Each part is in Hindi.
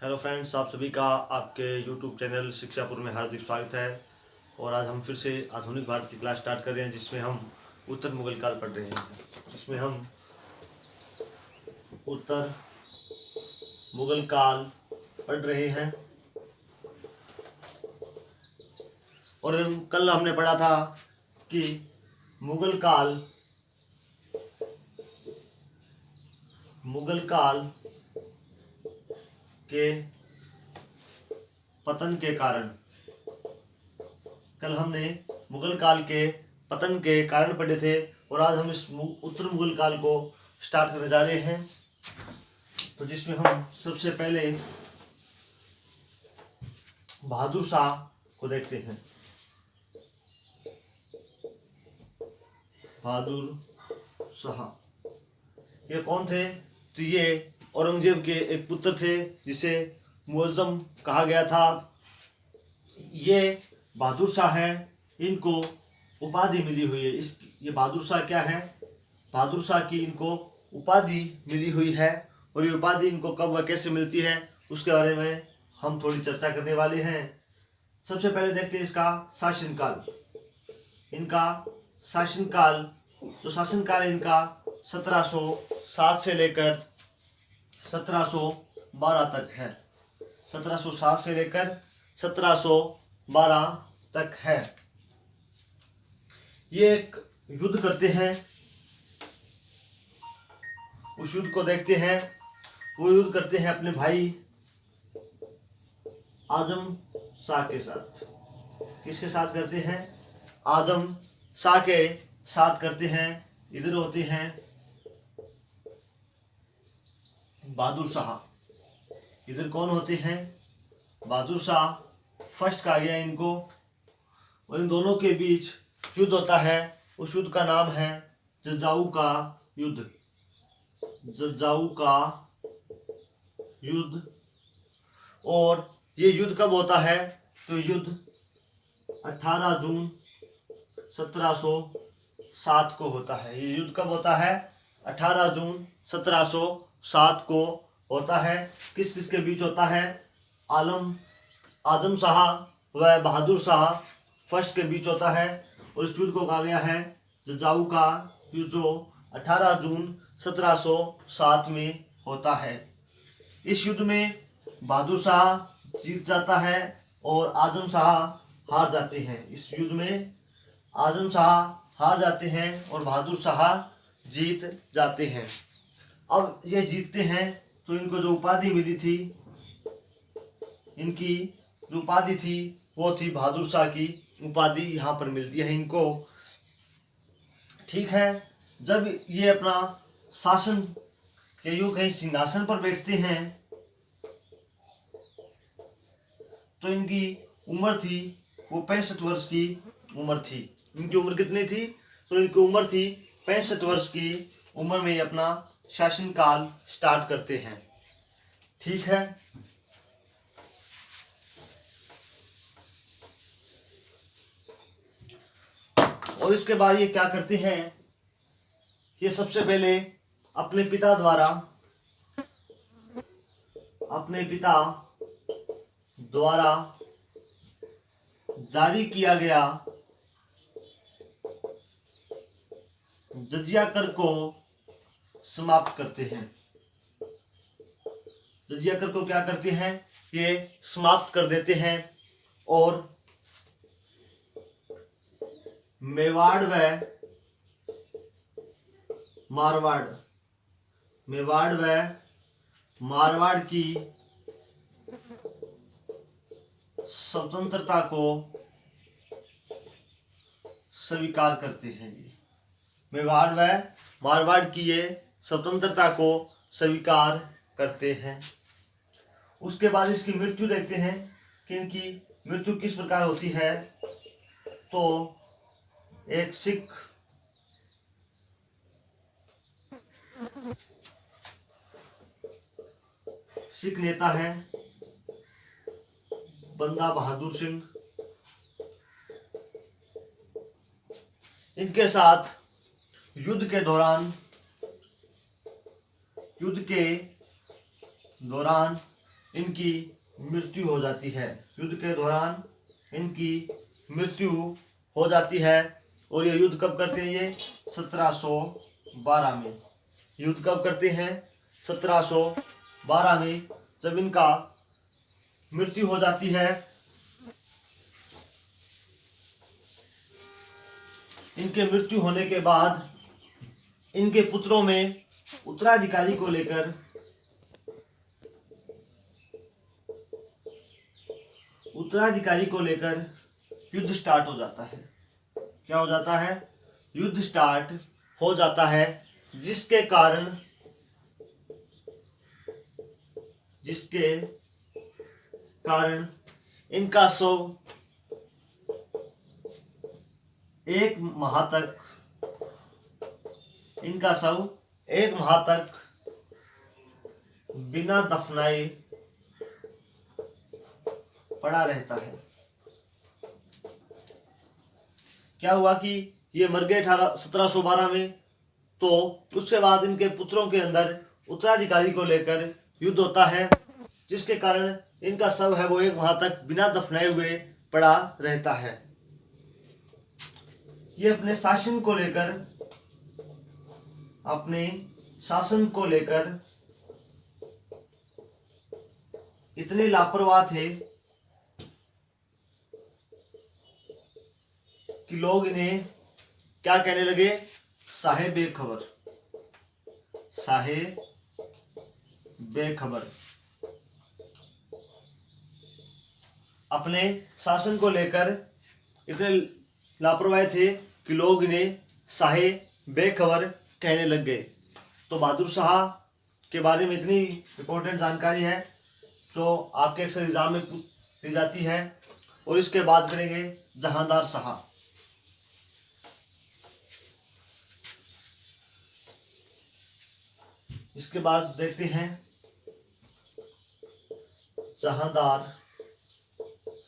हेलो फ्रेंड्स, आप सभी का आपके यूट्यूब चैनल शिक्षापुर में हार्दिक स्वागत है। और आज हम फिर से आधुनिक भारत की क्लास स्टार्ट कर रहे हैं, जिसमें हम उत्तर मुगल काल पढ़ रहे हैं। जिसमें हम उत्तर मुगल काल पढ़ रहे हैं। और कल हमने पढ़ा था कि मुगल काल के पतन के कारण, कल हमने मुगल काल के पतन के कारण पढ़े थे। और आज हम इस उत्तर मुगल काल को स्टार्ट करने जा रहे हैं। तो जिसमें हम सबसे पहले बहादुर शाह को देखते हैं। बहादुर शाह ये कौन थे? तो ये औरंगजेब के एक पुत्र थे, जिसे मुअज्जम कहा गया था। ये बहादुर शाह है, इनको उपाधि मिली हुई है। ये बहादुर शाह क्या है? बहादुर शाह की इनको उपाधि मिली हुई है। और ये उपाधि इनको कब व कैसे मिलती है, उसके बारे में हम थोड़ी चर्चा करने वाले हैं। सबसे पहले देखते हैं इसका शासनकाल। इनका शासनकाल, जो शासनकाल इनका 1707 से लेकर 1712 तक है। 1707 से लेकर 1712 तक है। ये एक युद्ध करते हैं, उस युद्ध को देखते हैं। वो युद्ध करते हैं अपने भाई आजम शाह के साथ। किसके साथ करते हैं? आजम शाह के साथ करते हैं। इधर होते हैं बहादुर शाह। इधर कौन होते हैं? बहादुर शाह फर्स्ट कहा गया इनको। और इन दोनों के बीच युद्ध होता है। उस युद्ध का नाम है जज्जाऊ का युद्ध। जज्जाऊ का युद्ध। और ये युद्ध कब होता है? तो युद्ध 18 जून 1707 को होता है। ये युद्ध कब होता है? 18 जून 1707 को होता है। किस किस के बीच होता है? आजम शाह व बहादुर शाह फर्स्ट के बीच होता है। और इस युद्ध को कहा गया है जज्जाऊ का युद्ध, जो 18 जून 1707 में होता है। इस युद्ध में बहादुर शाह जीत जाता है और आजम शाह हार जाते हैं। इस युद्ध में आजम शाह हार जाते हैं और बहादुर शाह जीत जाते हैं। अब ये जीतते हैं तो इनको जो उपाधि मिली थी, इनकी जो उपाधि थी वो थी बहादुर शाह की उपाधि। यहाँ पर मिलती है इनको। ठीक है। जब ये अपना शासन के युग कहीं सिंहासन पर बैठते हैं तो इनकी उम्र थी वो 65 वर्ष की उम्र थी। इनकी उम्र कितनी थी? तो इनकी उम्र थी 65 वर्ष की उम्र में ये अपना शासनकाल स्टार्ट करते हैं। ठीक है। और इसके बाद ये क्या करते हैं? ये सबसे पहले अपने पिता द्वारा जारी किया गया जजिया कर को समाप्त करते हैं। जजिया कर को क्या करते हैं? ये समाप्त कर देते हैं। और मेवाड़ व मारवाड़ की स्वतंत्रता को स्वीकार करते हैं। ये मेवाड़ व मारवाड़ की ये स्वतंत्रता को स्वीकार करते हैं। उसके बाद इसकी मृत्यु देखते हैं कि इनकी मृत्यु किस प्रकार होती है। तो एक सिख नेता है बंदा बहादुर सिंह। इनके साथ युद्ध के दौरान इनकी मृत्यु हो जाती है। युद्ध के दौरान इनकी मृत्यु हो जाती है। और ये युद्ध कब करते हैं? ये 1712 में। युद्ध कब करते हैं? 1712 में, जब इनका मृत्यु हो जाती है। इनके मृत्यु होने के बाद इनके पुत्रों में उत्तराधिकारी को लेकर युद्ध स्टार्ट हो जाता है। क्या हो जाता है? युद्ध स्टार्ट हो जाता है, जिसके कारण इनका शव एक माह तक बिना दफनाए पड़ा रहता है। क्या हुआ कि ये मर गए 1712 में, तो उसके बाद इनके पुत्रों के अंदर उत्तराधिकारी को लेकर युद्ध होता है, जिसके कारण इनका शव है वो एक माह तक बिना दफनाए हुए पड़ा रहता है। ये अपने शासन को लेकर इतने लापरवाह थे कि लोग इन्हें क्या कहने लगे? साहे बेखबर। अपने शासन को लेकर इतने लापरवाह थे कि लोग इन्हें साहे बेखबर कहने लग गए। तो बहादुर शाह के बारे में इतनी इंपॉर्टेंट जानकारी है जो आपके अक्सर एग्जाम में ली जाती है। और इसके बाद करेंगे जहांदार शाह। इसके बाद देखते हैं जहांदार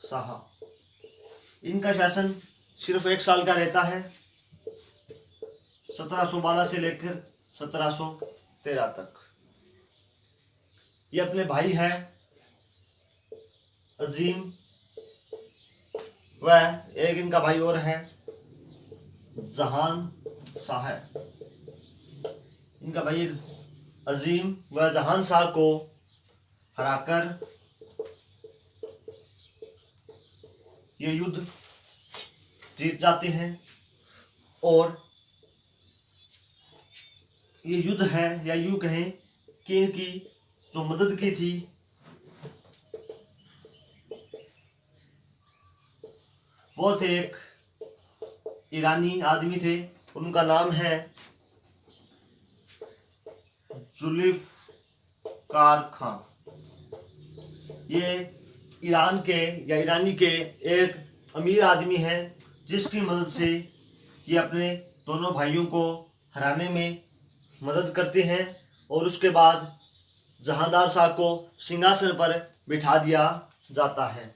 शाह। इनका शासन सिर्फ 1 साल का रहता है, 1712 से लेकर 1713 तक। ये अपने भाई है अजीम, व एक इनका भाई और है जहान शाह। इनका भाई अजीम व जहान शाह को हराकर ये युद्ध जीत जाते हैं। और ये युद्ध है, या यूं कहें कि इनकी जो मदद की थी वो थे एक ईरानी आदमी थे, उनका नाम है जुल्फ़िकार खां। ये ईरान के या ईरानी के एक अमीर आदमी हैं, जिसकी मदद से ये अपने दोनों भाइयों को हराने में मदद करते हैं। और उसके बाद जहांदार शाह को सिंहासन पर बिठा दिया जाता है।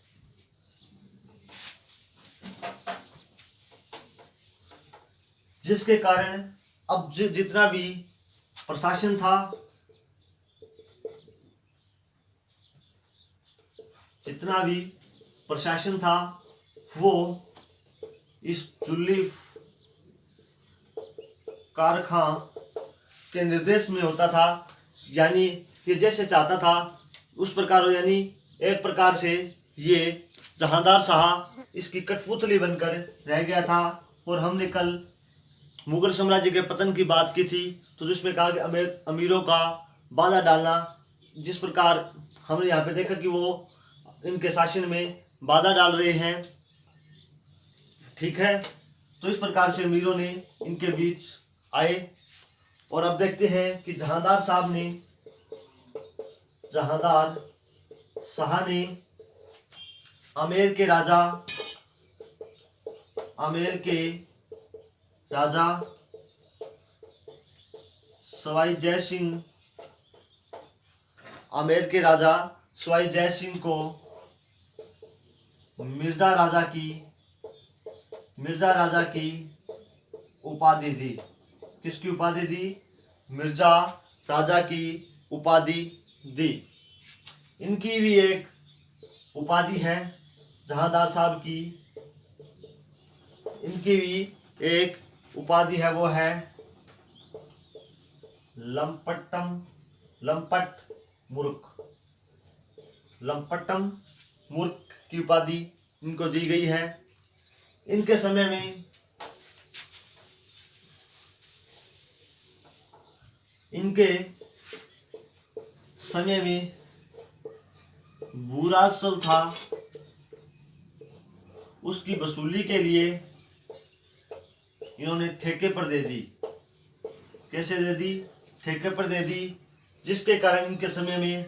जिसके कारण अब जितना भी प्रशासन था वो इस जुल्फ़िकार खां के निर्देश में होता था। यानी ये जैसे चाहता था उस प्रकार, यानी एक प्रकार से ये जहांदार शाह इसकी कठपुतली बनकर रह गया था। और हमने कल मुगल साम्राज्य के पतन की बात की थी, तो जिसमें कहा कि अमीरों का बाधा डालना, जिस प्रकार हमने यहाँ पे देखा कि वो इनके शासन में बाधा डाल रहे हैं, ठीक है। तो इस प्रकार से अमीरों ने इनके बीच आए। और अब देखते हैं कि जहांदार शाह ने आमेर के राजा सवाई जय सिंह को मिर्जा राजा की उपाधि दी। किसकी उपाधि दी? मिर्जा राजा की उपाधि दी। इनकी भी एक उपाधि है जहांदार साहब की, इनकी भी एक उपाधि है, वो है लंपट मूर्ख। लंपटम मूर्ख की उपाधि इनको दी गई है। इनके समय में बुरासल था, उसकी वसूली के लिए इन्होंने ठेके पर दे दी। कैसे दे दी? ठेके पर दे दी, जिसके कारण इनके समय में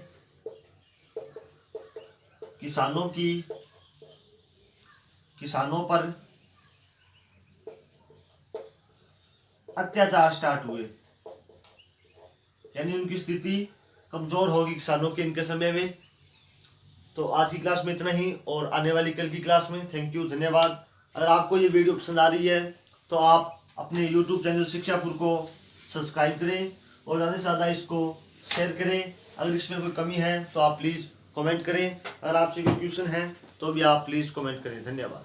किसानों पर अत्याचार स्टार्ट हुए, यानी उनकी स्थिति कमजोर होगी किसानों के इनके समय में। तो आज की क्लास में इतना ही, और आने वाली कल की क्लास में। थैंक यू, धन्यवाद। अगर आपको ये वीडियो पसंद आ रही है तो आप अपने YouTube चैनल शिक्षापुर को सब्सक्राइब करें और ज़्यादा से ज़्यादा इसको शेयर करें। अगर इसमें कोई कमी है तो आप प्लीज़ कमेंट करें। अगर आपसे कोई क्वेश्चन है तो भी आप प्लीज़ कमेंट करें। धन्यवाद।